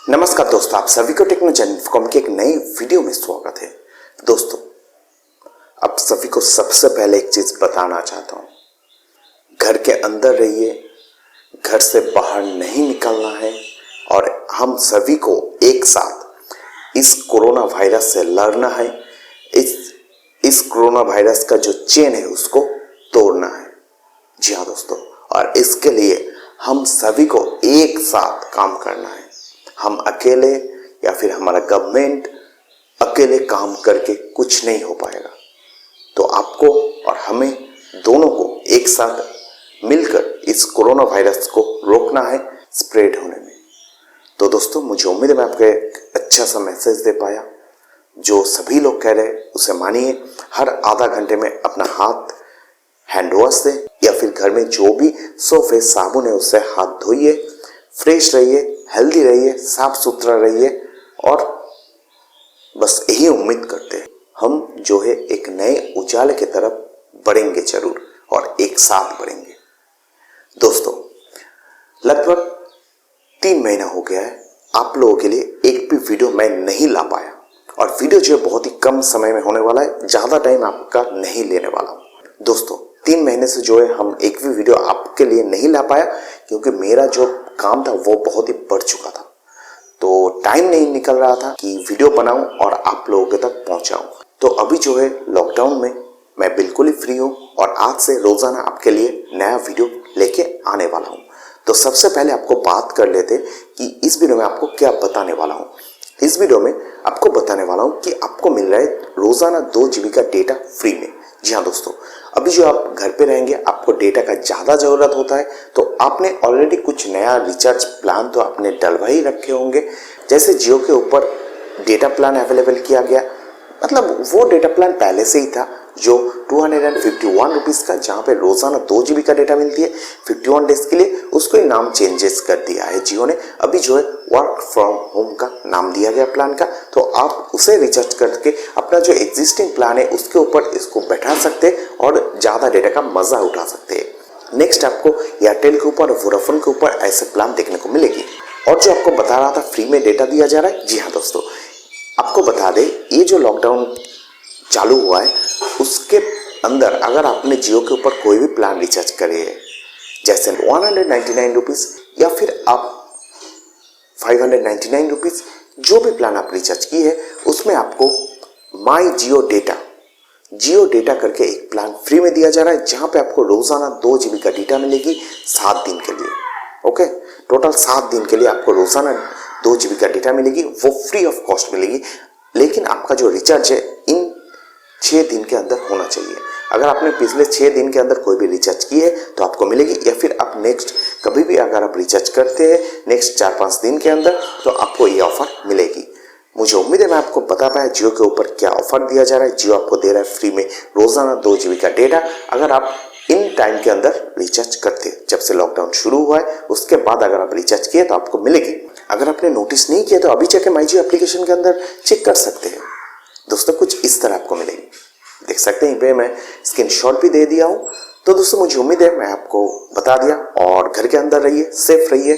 नमस्कार दोस्तों, आप सभी को टेक्नोलॉजी की एक नई वीडियो में स्वागत है। दोस्तों, आप सभी को सबसे पहले एक चीज बताना चाहता हूं। घर के अंदर रहिए, घर से बाहर नहीं निकलना है और हम सभी को एक साथ इस कोरोना वायरस से लड़ना है। इस कोरोना वायरस का जो चेन है उसको तोड़ना है। जी हाँ दोस्तों, और इसके लिए हम सभी को एक साथ काम करना है। हम अकेले या फिर हमारा गवर्नमेंट अकेले काम करके कुछ नहीं हो पाएगा। तो आपको और हमें दोनों को एक साथ मिलकर इस कोरोना वायरस को रोकना है स्प्रेड होने में। तो दोस्तों, मुझे उम्मीद है मैं आपको एक अच्छा सा मैसेज दे पाया। जो सभी लोग कह रहे हैं उसे मानिए। हर आधा घंटे में अपना हाथ हैंड वॉश दें या फिर घर में जो भी सोप है, साबुन है, उससे हाथ धोइए। फ्रेश रहिए, हेल्दी रहिए, साफ सुथरा रहिए और बस यही उम्मीद करते हैं हम जो है एक नए उजाले की तरफ बढ़ेंगे जरूर और एक साथ बढ़ेंगे। दोस्तों, लगभग 3 महीना हो गया है आप लोगों के लिए एक भी वीडियो मैं नहीं ला पाया और वीडियो जो है बहुत ही कम समय में होने वाला है, ज्यादा टाइम आपका नहीं लेने वाला हूं। दोस्तों, 3 महीने से जो है हम एक भी वीडियो आपके लिए नहीं ला पाया क्योंकि मेरा जो काम था वो बहुत ही बढ़ चुका था। तो टाइम नहीं निकल रहा था कि वीडियो बनाऊं और आप लोगों के तक पहुंचाऊं। तो अभी जो है लॉकडाउन में मैं बिल्कुल ही फ्री हूं और आज से रोजाना आपके लिए नया वीडियो लेके आने वाला हूं। तो सबसे पहले आपको बात कर लेते कि इस वीडियो में आपको क्या बताने वाला हूं। इस वीडियो में आपको बताने वाला हूं कि आपको मिल रहा है रोजाना 2 GB का डेटा फ्री में। जी हाँ दोस्तों, अभी जो आप घर पे रहेंगे आपको डेटा का ज़्यादा ज़रूरत होता है, तो आपने ऑलरेडी कुछ नया रिचार्ज प्लान तो आपने डलवा ही रखे होंगे। जैसे जियो के ऊपर डेटा प्लान अवेलेबल किया गया, मतलब वो डेटा प्लान पहले से ही था जो 251 रुपीज़ का, जहाँ पे रोज़ाना 2 GB का डेटा मिलती है 51 डेज के लिए। उसको ही नाम चेंजेस कर दिया है जियो ने। अभी जो है वर्क फ्रॉम होम का नाम दिया गया प्लान का, तो आप उसे रिचार्ज करके अपना जो एग्जिस्टिंग प्लान है उसके ऊपर इसको बैठा सकते हैं और ज़्यादा डेटा का मज़ा उठा सकते हैं। नेक्स्ट आपको एयरटेल के ऊपर, वोडाफोन के ऊपर ऐसे प्लान देखने को मिलेगी। और जो आपको बता रहा था फ्री में डेटा दिया जा रहा है, जी हाँ दोस्तों, आपको बता दें ये जो लॉकडाउन चालू हुआ है उसके अंदर अगर आपने जियो के ऊपर कोई भी प्लान रिचार्ज करे है, जैसे 199 रुपीज़ या फिर आप 599 रुपीज़, जो भी प्लान आप रिचार्ज की है उसमें आपको माई जियो डेटा करके एक प्लान फ्री में दिया जा रहा है, जहां पे आपको रोजाना 2 GB का डेटा मिलेगी 7 दिन के लिए। ओके, टोटल 7 दिन के लिए आपको रोजाना 2 GB का डेटा मिलेगी, वो फ्री ऑफ कॉस्ट मिलेगी। लेकिन आपका जो रिचार्ज है इन 6 दिन के अंदर होना चाहिए। अगर आपने पिछले 6 दिन के अंदर कोई भी रिचार्ज की है तो आपको मिलेगी, या फिर आप नेक्स्ट कभी भी अगर आप रिचार्ज करते हैं नेक्स्ट 4-5 दिन के अंदर तो आपको ये ऑफर मिलेगी। मुझे उम्मीद है मैं आपको बता पाया जियो के ऊपर क्या ऑफर दिया जा रहा है। जियो आपको दे रहा है फ्री में रोजाना 2 GB का डेटा, अगर आप इन टाइम के अंदर रिचार्ज करते हैं। जब से लॉकडाउन शुरू हुआ है उसके बाद अगर आप रिचार्ज किए तो आपको मिलेगी। अगर आपने नोटिस नहीं किया तो अभी जाके माई जियो एप्लीकेशन के अंदर चेक कर सकते हैं। दोस्तों, कुछ इस तरह आपको मिलेगी, देख सकते हैं। पे मैं स्क्रीनशॉट भी दे दिया हूं। तो दोस्तों, मुझे उम्मीद है मैं आपको बता दिया। और घर के अंदर रहिए, सेफ रहिए।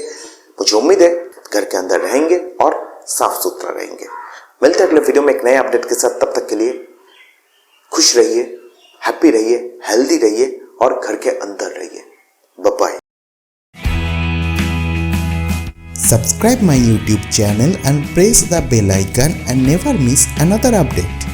मुझे उम्मीद है घर के अंदर रहेंगे और साफ सुथरा रहेंगे। मिलते हैं अगले वीडियो में एक नए अपडेट के साथ। तब तक के लिए खुश रहिए, हैप्पी रहिए, हेल्दी रहिए और घर के अंदर रहिए। Bye bye. Subscribe my YouTube channel and press the bell icon and never miss another update.